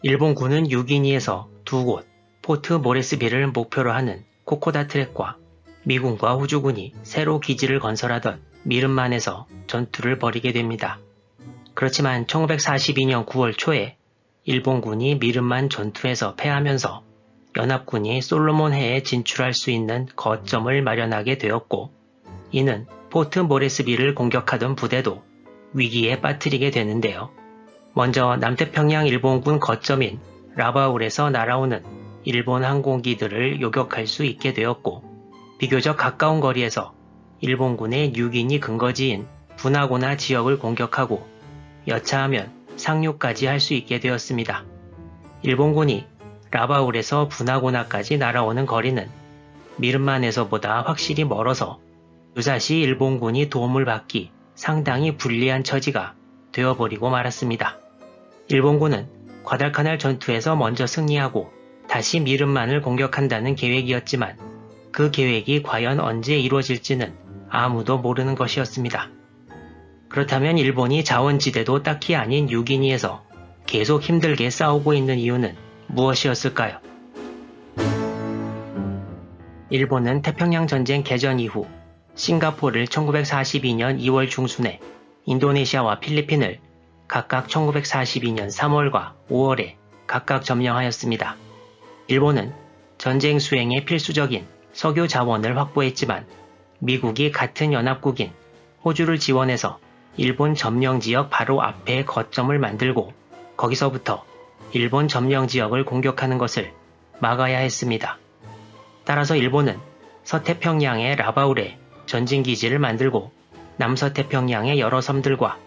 일본군은 뉴기니에서 두 곳, 포트 모레스비를 목표로 하는 코코다 트랙과 미군과 호주군이 새로 기지를 건설하던 미른만에서 전투를 벌이게 됩니다. 그렇지만 1942년 9월 초에 일본군이 미른만 전투에서 패하면서 연합군이 솔로몬해에 진출할 수 있는 거점을 마련하게 되었고, 이는 포트 모레스비를 공격하던 부대도 위기에 빠뜨리게 되는데요. 먼저 남태평양 일본군 거점인 라바울에서 날아오는 일본 항공기들을 요격할 수 있게 되었고, 비교적 가까운 거리에서 일본군의 뉴기니 근거지인 분하고나 지역을 공격하고 여차하면 상륙까지 할 수 있게 되었습니다. 일본군이 라바울에서 분하고나까지 날아오는 거리는 미른만에서보다 확실히 멀어서 유사시 일본군이 도움을 받기 상당히 불리한 처지가 되어버리고 말았습니다. 일본군은 과달카날 전투에서 먼저 승리하고 다시 미른만을 공격한다는 계획이었지만 그 계획이 과연 언제 이루어질지는 아무도 모르는 것이었습니다. 그렇다면 일본이 자원지대도 딱히 아닌 뉴기니에서 계속 힘들게 싸우고 있는 이유는 무엇이었을까요? 일본은 태평양전쟁 개전 이후 싱가포르를 1942년 2월 중순에 인도네시아와 필리핀을 각각 1942년 3월과 5월에 각각 점령하였습니다. 일본은 전쟁 수행에 필수적인 석유 자원을 확보했지만 미국이 같은 연합국인 호주를 지원해서 일본 점령지역 바로 앞에 거점을 만들고 거기서부터 일본 점령지역을 공격하는 것을 막아야 했습니다. 따라서 일본은 서태평양의 라바울에 전진기지를 만들고 남서태평양의 여러 섬들과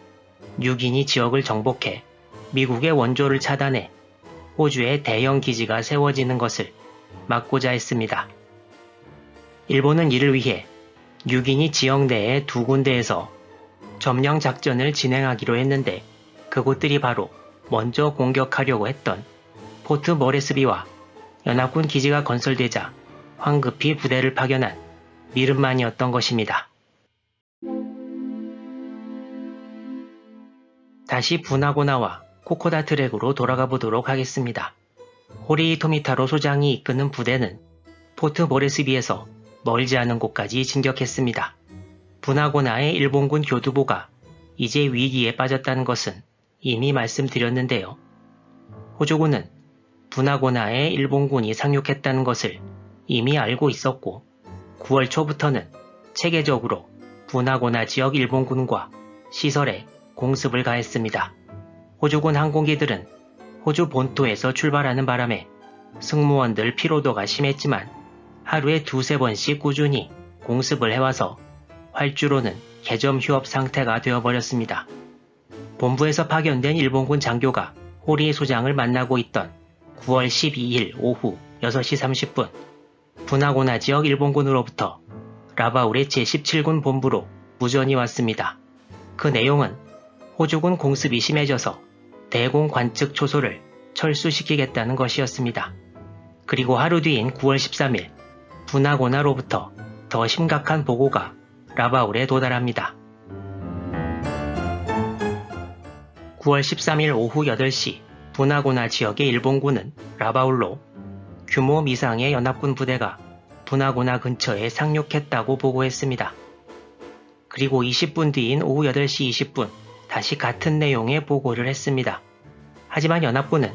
뉴기니 지역을 정복해 미국의 원조를 차단해 호주에 대형 기지가 세워지는 것을 막고자 했습니다. 일본은 이를 위해 뉴기니 지역 내의 두 군데에서 점령 작전을 진행하기로 했는데 그곳들이 바로 먼저 공격하려고 했던 포트 모레스비와 연합군 기지가 건설되자 황급히 부대를 파견한 미른만이었던 것입니다. 다시 분하고나와 코코다 트랙으로 돌아가 보도록 하겠습니다. 호리히 토미타로 소장이 이끄는 부대는 포트 모레스비에서 멀지 않은 곳까지 진격했습니다. 분하고나의 일본군 교두보가 이제 위기에 빠졌다는 것은 이미 말씀드렸는데요. 호주군은 분하고나에 일본군이 상륙했다는 것을 이미 알고 있었고 9월 초부터는 체계적으로 분하고나 지역 일본군과 시설에 공습을 가했습니다. 호주군 항공기들은 호주 본토에서 출발하는 바람에 승무원들 피로도가 심했지만 하루에 두세 번씩 꾸준히 공습을 해와서 활주로는 개점 휴업 상태가 되어버렸습니다. 본부에서 파견된 일본군 장교가 호리 소장을 만나고 있던 9월 12일 오후 6시 30분 분하고나 지역 일본군으로부터 라바울의 제17군 본부로 무전이 왔습니다. 그 내용은 호주군 공습이 심해져서 대공 관측 초소를 철수시키겠다는 것이었습니다. 그리고 하루 뒤인 9월 13일 분하고나로부터 더 심각한 보고가 라바울에 도달합니다. 9월 13일 오후 8시 분하고나 지역의 일본군은 라바울로 규모 미상의 연합군 부대가 분하고나 근처에 상륙했다고 보고했습니다. 그리고 20분 뒤인 오후 8시 20분 다시 같은 내용의 보고를 했습니다. 하지만 연합군은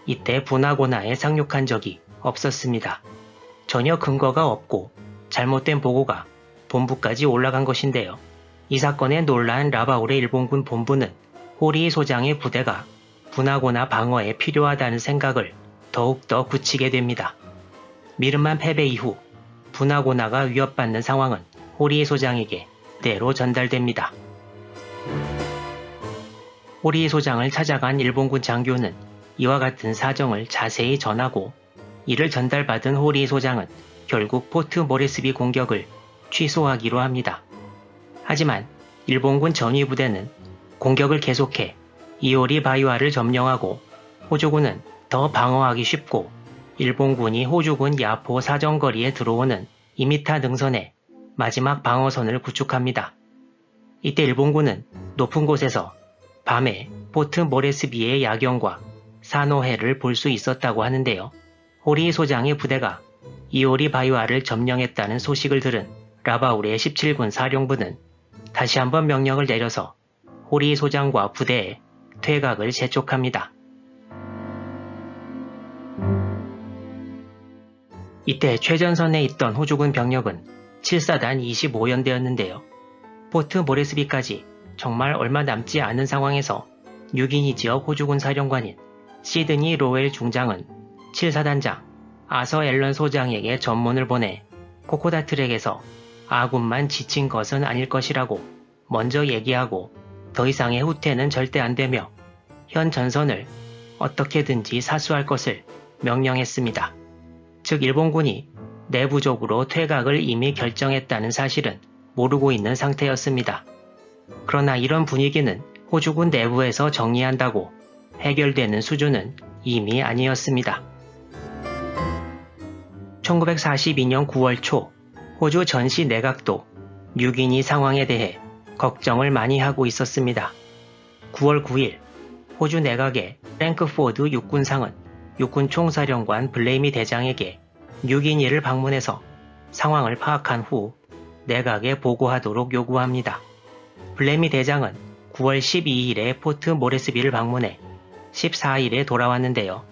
이때 분하고나에 상륙한 적이 없었습니다. 전혀 근거가 없고 잘못된 보고가 본부까지 올라간 것인데요. 이 사건에 놀란 라바울의 일본군 본부는 호리 소장의 부대가 분하고나 방어에 필요하다는 생각을 더욱더 굳히게 됩니다. 미른만 패배 이후 분하고나가 위협받는 상황은 호리 소장에게 그대로 전달됩니다. 호리 소장을 찾아간 일본군 장교는 이와 같은 사정을 자세히 전하고 이를 전달받은 호리 소장은 결국 포트 모레스비 공격을 취소하기로 합니다. 하지만 일본군 전위부대는 공격을 계속해 이오리 바이와를 점령하고 호주군은 더 방어하기 쉽고 일본군이 호주군 야포 사정거리에 들어오는 2m 능선에 마지막 방어선을 구축합니다. 이때 일본군은 높은 곳에서 밤에 포트 모레스비의 야경과 산호해를 볼 수 있었다고 하는데요. 호리 소장의 부대가 이오리 바이와를 점령했다는 소식을 들은 라바울의 17군 사령부는 다시 한번 명령을 내려서 호리 소장과 부대의 퇴각을 재촉합니다. 이때 최전선에 있던 호주군 병력은 7사단 25연대였는데요. 포트 모레스비까지 정말 얼마 남지 않은 상황에서 뉴기니 지역 호주군 사령관인 시드니 로웰 중장은 7사단장 아서 앨런 소장에게 전문을 보내 코코다 트랙에서 아군만 지친 것은 아닐 것이라고 먼저 얘기하고 더 이상의 후퇴는 절대 안 되며 현 전선을 어떻게든지 사수할 것을 명령했습니다. 즉 일본군이 내부적으로 퇴각을 이미 결정했다는 사실은 모르고 있는 상태였습니다. 그러나 이런 분위기는 호주군 내부에서 정리한다고 해결되는 수준은 이미 아니었습니다. 1942년 9월 초 호주 전시 내각도 뉴기니 상황에 대해 걱정을 많이 하고 있었습니다. 9월 9일 호주 내각의 프랭크포드 육군상은 육군 총사령관 블레이미 대장에게 뉴기니를 방문해서 상황을 파악한 후 내각에 보고하도록 요구합니다. 블레이미 대장은 9월 12일에 포트 모레스비를 방문해 14일에 돌아왔는데요.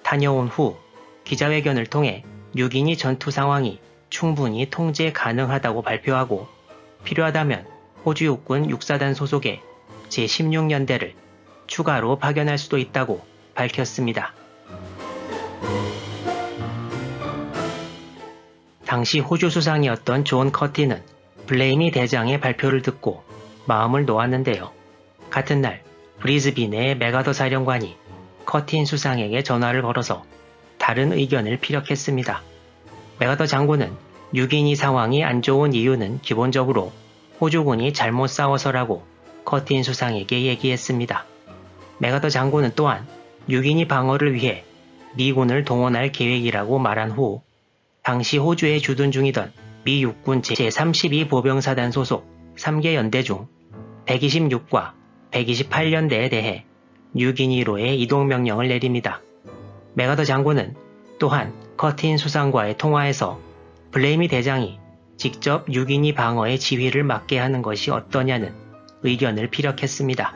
다녀온 후 기자회견을 통해 뉴기니 전투 상황이 충분히 통제 가능하다고 발표하고 필요하다면 호주 육군 6사단 소속의 제16연대를 추가로 파견할 수도 있다고 밝혔습니다. 당시 호주 수상이었던 존 커티는 블레이미 대장의 발표를 듣고 마음을 놓았는데요. 같은 날 브리즈빈의 맥아더 사령관이 커틴 수상에게 전화를 걸어서 다른 의견을 피력했습니다. 맥아더 장군은 뉴기니 상황이 안 좋은 이유는 기본적으로 호주군이 잘못 싸워서라고 커틴 수상에게 얘기했습니다. 맥아더 장군은 또한 뉴기니 방어를 위해 미군을 동원할 계획이라고 말한 후 당시 호주에 주둔 중이던 미 육군 제32 보병사단 소속 3개 연대 중 126과 128연대에 대해 뉴기니로의 이동명령을 내립니다. 맥아더 장군은 또한 커틴 수상과의 통화에서 블레이미 대장이 직접 뉴기니 방어의 지휘를 맡게 하는 것이 어떠냐는 의견을 피력했습니다.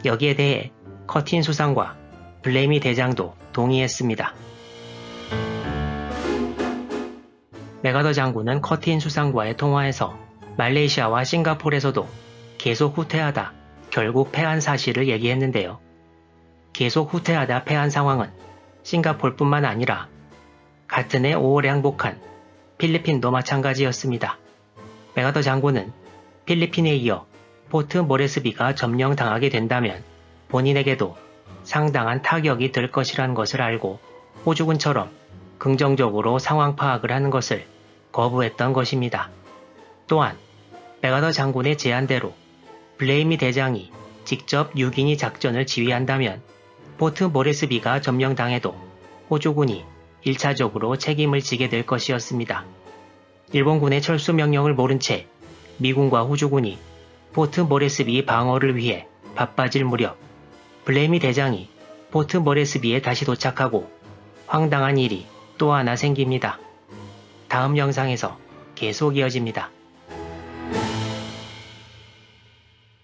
여기에 대해 커틴 수상과 블레이미 대장도 동의했습니다. 맥아더 장군은 커틴 수상과의 통화에서 말레이시아와 싱가포르에서도 계속 후퇴하다 결국 패한 사실을 얘기했는데요. 계속 후퇴하다 패한 상황은 싱가포르뿐만 아니라 같은 해 5월에 항복한 필리핀도 마찬가지였습니다. 맥아더 장군은 필리핀에 이어 포트 모레스비가 점령당하게 된다면 본인에게도 상당한 타격이 될 것이라는 것을 알고 호주군처럼 긍정적으로 상황 파악을 하는 것을 거부했던 것입니다. 또한 맥아더 장군의 제안대로 블레이미 대장이 직접 뉴기니 작전을 지휘한다면 포트 모레스비가 점령당해도 호주군이 1차적으로 책임을 지게 될 것이었습니다. 일본군의 철수 명령을 모른 채 미군과 호주군이 포트 모레스비 방어를 위해 바빠질 무렵 블레이미 대장이 포트 모레스비에 다시 도착하고 황당한 일이 또 하나 생깁니다. 다음 영상에서 계속 이어집니다.